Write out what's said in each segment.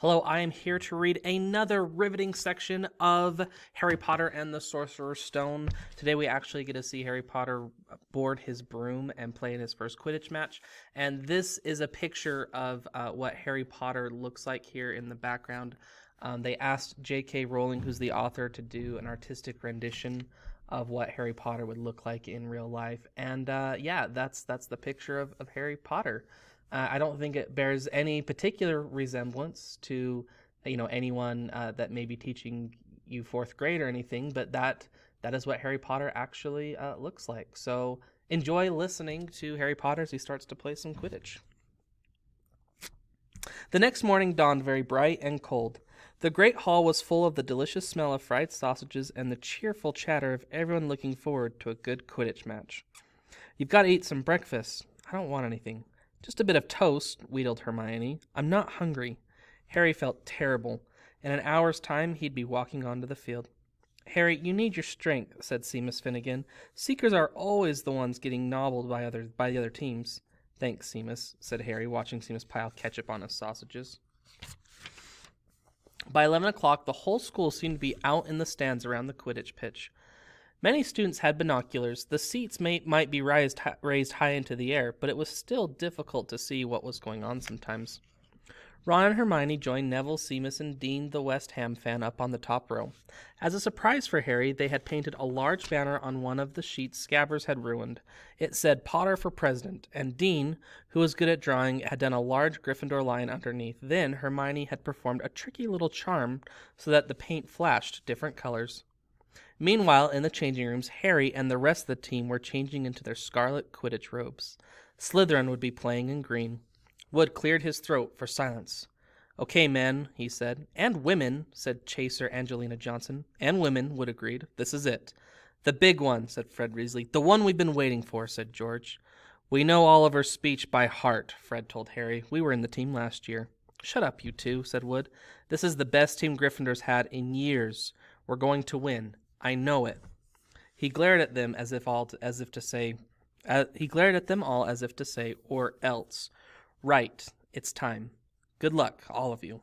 Hello, I am here to read another riveting section of Harry Potter and the Sorcerer's Stone. Today we actually get to see Harry Potter board his broom and play in his first Quidditch match. And this is a picture of what Harry Potter looks like here in the background. They asked J.K. Rowling, who's the author, to do an artistic rendition of what Harry Potter would look like in real life. And yeah, that's the picture of Harry Potter. I don't think it bears any particular resemblance to, anyone that may be teaching you fourth grade or anything, but that is what Harry Potter actually looks like. So enjoy listening to Harry Potter as he starts to play some Quidditch. The next morning dawned very bright and cold. The great hall was full of the delicious smell of fried sausages and the cheerful chatter of everyone looking forward to a good Quidditch match. "You've got to eat some breakfast." "I don't want anything." "Just a bit of toast," wheedled Hermione. "I'm not hungry." Harry felt terrible. In an hour's time, he'd be walking onto the field. "Harry, you need your strength," said Seamus Finnegan. "Seekers are always the ones getting nobbled by the other teams." "Thanks, Seamus," said Harry, watching Seamus pile ketchup on his sausages. By 11 o'clock, the whole school seemed to be out in the stands around the Quidditch pitch. Many students had binoculars. The seats might be raised high into the air, but it was still difficult to see what was going on sometimes. Ron and Hermione joined Neville, Seamus, and Dean, the West Ham fan, up on the top row. As a surprise for Harry, they had painted a large banner on one of the sheets Scabbers had ruined. It said "Potter for President," and Dean, who was good at drawing, had done a large Gryffindor lion underneath. Then Hermione had performed a tricky little charm so that the paint flashed different colors. Meanwhile, in the changing rooms, Harry and the rest of the team were changing into their scarlet Quidditch robes. Slytherin would be playing in green. Wood cleared his throat for silence. "Okay, men," he said. "And women," said Chaser Angelina Johnson. "And women," Wood agreed. "This is it." "The big one," said Fred Weasley. "The one we've been waiting for," said George. "We know Oliver's speech by heart," Fred told Harry. "We were in the team last year." "Shut up, you two," said Wood. "This is the best team Gryffindor's had in years. We're going to win. I know it." He glared at them as if to say, "Or else." "Right. It's time. Good luck, all of you."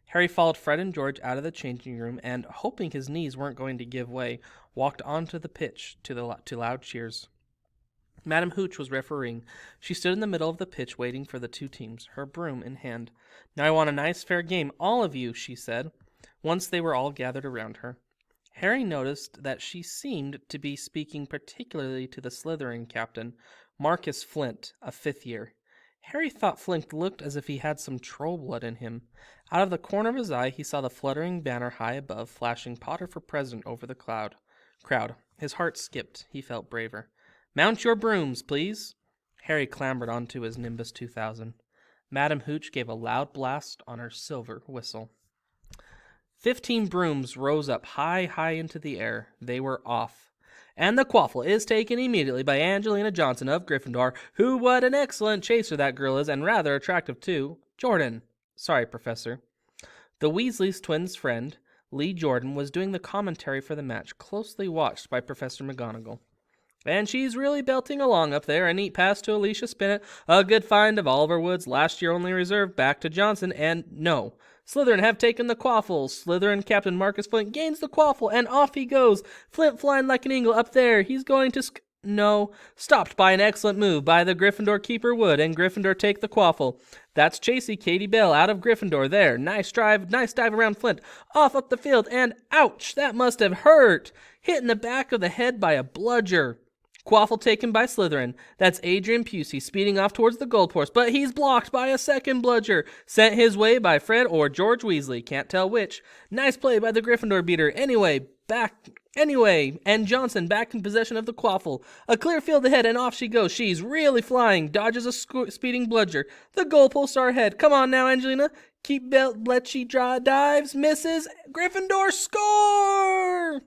Harry followed Fred and George out of the changing room and, hoping his knees weren't going to give way, walked onto the pitch to loud cheers. Madam Hooch was refereeing. She stood in the middle of the pitch waiting for the two teams, her broom in hand. "Now I want a nice fair game, all of you," she said, once they were all gathered around her. Harry noticed that she seemed to be speaking particularly to the Slytherin captain, Marcus Flint, a fifth year. Harry thought Flint looked as if he had some troll blood in him. Out of the corner of his eye, he saw the fluttering banner high above, flashing "Potter for President" over the crowd. His heart skipped. He felt braver. "Mount your brooms, please." Harry clambered onto his Nimbus 2000. Madam Hooch gave a loud blast on her silver whistle. 15 brooms rose up high into the air. They were off. "And the quaffle is taken immediately by Angelina Johnson of Gryffindor, who, what an excellent chaser that girl is, and rather attractive too. Jordan." "Sorry, Professor." The Weasley twins' friend, Lee Jordan, was doing the commentary for the match, closely watched by Professor McGonagall. "And she's really belting along up there. A neat pass to Alicia Spinnet. A good find of Oliver Wood's last year only reserve back to Johnson. And no, Slytherin have taken the quaffle. Slytherin captain Marcus Flint gains the quaffle, and off he goes. Flint flying like an eagle up there. He's going to no, stopped by an excellent move by the Gryffindor keeper Wood, and Gryffindor take the quaffle. That's Chasey Katie Bell out of Gryffindor there. Nice dive around Flint. Off up the field, and ouch, that must have hurt. Hit in the back of the head by a bludger. Quaffle taken by Slytherin. That's Adrian Pusey speeding off towards the goalpost, but he's blocked by a second bludger. Sent his way by Fred or George Weasley, can't tell which. Nice play by the Gryffindor beater. And Johnson back in possession of the quaffle. A clear field ahead, and off she goes. She's really flying. Dodges a speeding bludger. The goalposts are ahead. Come on now, Angelina. Keep belt, let she dives. Misses. Gryffindor score!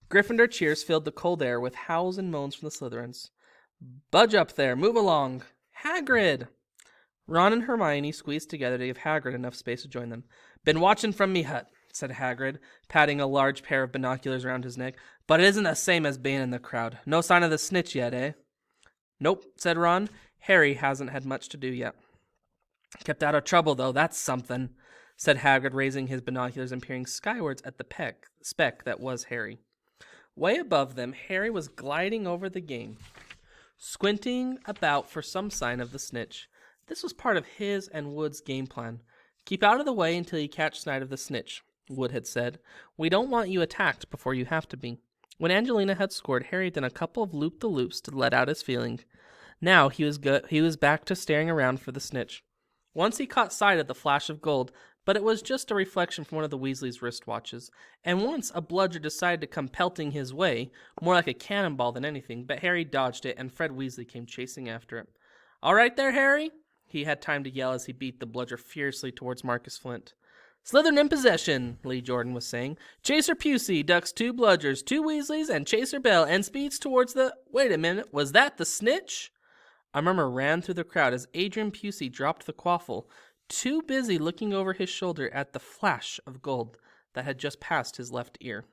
Gryffindor cheers filled the cold air with howls and moans from the Slytherins. "Budge up there, move along. Hagrid!" Ron and Hermione squeezed together to give Hagrid enough space to join them. "Been watching from me hut," said Hagrid, patting a large pair of binoculars around his neck. "But it isn't the same as being in the crowd. No sign of the snitch yet, eh?" "Nope," said Ron. "Harry hasn't had much to do yet." "Kept out of trouble, though, that's something." said Hagrid, raising his binoculars and peering skywards at the speck that was Harry. Way above them, Harry was gliding over the game, squinting about for some sign of the snitch. This was part of his and Wood's game plan. "Keep out of the way until you catch sight of the snitch," Wood had said. "We don't want you attacked before you have to be." When Angelina had scored, Harry had done a couple of loop-the-loops to let out his feeling. Now he was back to staring around for the snitch. Once he caught sight of the flash of gold, but it was just a reflection from one of the Weasleys' wristwatches. And once a bludger decided to come pelting his way, more like a cannonball than anything, but Harry dodged it, and Fred Weasley came chasing after it. "All right there, Harry?" he had time to yell as he beat the bludger fiercely towards Marcus Flint. "Slytherin in possession," Lee Jordan was saying. "Chaser Pusey ducks 2 bludgers, 2 Weasleys, and Chaser Bell, and speeds towards the... Wait a minute, was that the snitch?" A murmur ran through the crowd as Adrian Pusey dropped the quaffle, too busy looking over his shoulder at the flash of gold that had just passed his left ear.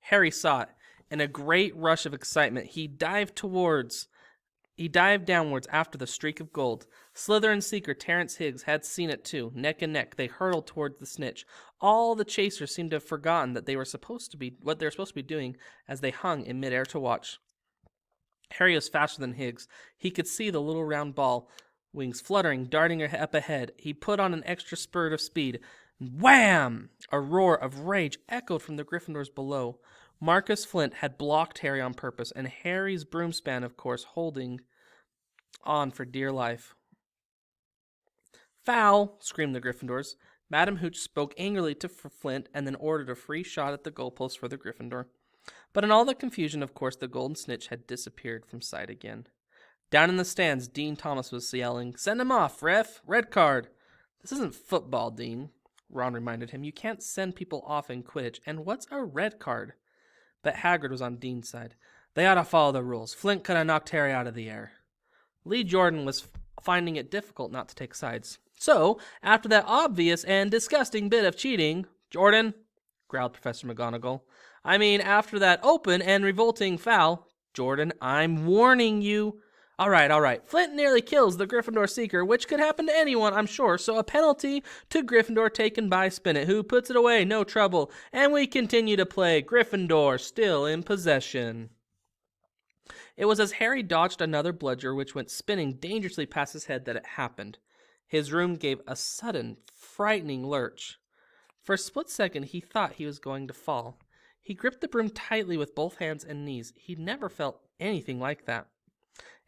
Harry saw it. In a great rush of excitement, he dived downwards after the streak of gold. Slytherin seeker Terrence Higgs had seen it too. Neck and neck, they hurtled towards the snitch. All the chasers seemed to have forgotten that they were supposed to be doing as they hung in midair to watch. Harry was faster than Higgs. He could see the little round ball, wings fluttering, darting up ahead. He put on an extra spurt of speed. Wham! A roar of rage echoed from the Gryffindors below. Marcus Flint had blocked Harry on purpose, and Harry's broom span, of course, holding on for dear life. "Foul!" screamed the Gryffindors. Madam Hooch spoke angrily to Flint and then ordered a free shot at the goalpost for the Gryffindor. But in all the confusion, of course, the golden snitch had disappeared from sight again. Down in the stands, Dean Thomas was yelling, "Send him off, ref! Red card!" "This isn't football, Dean," Ron reminded him. "You can't send people off in Quidditch. And what's a red card?" But Hagrid was on Dean's side. "They ought to follow the rules. Flint could have knocked Harry out of the air." Lee Jordan was finding it difficult not to take sides. "So, after that obvious and disgusting bit of cheating, Jordan," growled Professor McGonagall. "I mean, after that open and revolting foul, Jordan, I'm warning you." All right. Flint nearly kills the Gryffindor Seeker, which could happen to anyone, I'm sure, so a penalty to Gryffindor taken by Spinet, who puts it away, no trouble, and we continue to play. Gryffindor still in possession." It was as Harry dodged another bludger, which went spinning dangerously past his head, that it happened. His room gave a sudden, frightening lurch. For a split second, he thought he was going to fall. He gripped the broom tightly with both hands and knees. He'd never felt anything like that.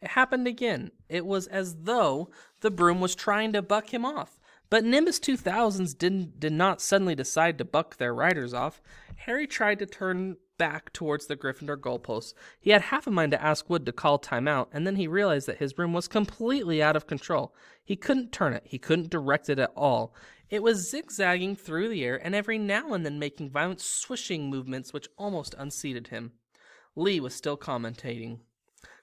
It happened again. It was as though the broom was trying to buck him off. But Nimbus 2000s did not suddenly decide to buck their riders off. Harry tried to turn back towards the Gryffindor goalposts. He had half a mind to ask Wood to call timeout, and then he realized that his broom was completely out of control. He couldn't turn it. He couldn't direct it at all. It was zigzagging through the air, and every now and then making violent swishing movements which almost unseated him. Lee was still commentating.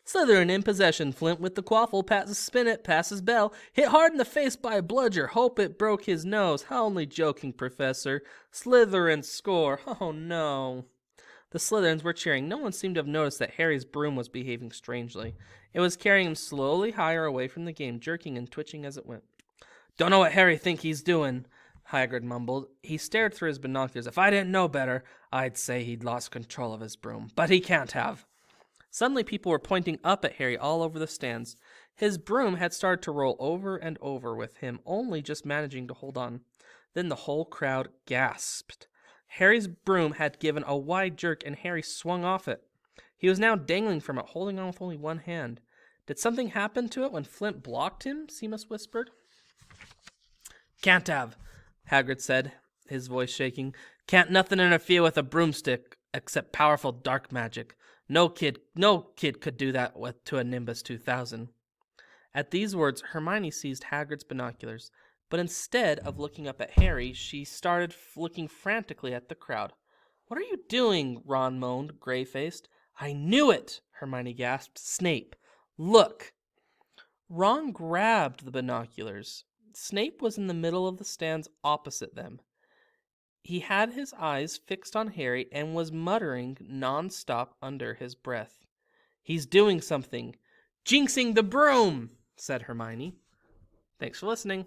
"Slytherin in possession. Flint with the quaffle, passes Spinet, passes Bell, hit hard in the face by a bludger. Hope it broke his nose. Only joking, Professor. Slytherin score. Oh no." The Slytherins were cheering. No one seemed to have noticed that Harry's broom was behaving strangely. It was carrying him slowly higher away from the game, jerking and twitching as it went. "Don't know what Harry think he's doing," Hagrid mumbled. He stared through his binoculars. "If I didn't know better, I'd say he'd lost control of his broom. But he can't have." Suddenly people were pointing up at Harry all over the stands. His broom had started to roll over and over, with him only just managing to hold on. Then the whole crowd gasped. Harry's broom had given a wide jerk, and Harry swung off it. He was now dangling from it, holding on with only one hand. Did something happen to it when Flint blocked him? Seamus whispered. "Can't have," Hagrid said, his voice shaking. "Can't nothing interfere with a broomstick except powerful dark magic. No kid could do that to a Nimbus 2000. At these words, Hermione seized Hagrid's binoculars, but instead of looking up at Harry, she started looking frantically at the crowd. "What are you doing?" Ron moaned, gray-faced. "I knew it!" Hermione gasped. "Snape, look!" Ron grabbed the binoculars. Snape was in the middle of the stands opposite them. He had his eyes fixed on Harry and was muttering non-stop under his breath. "He's doing something. Jinxing the broom," said Hermione. Thanks for listening.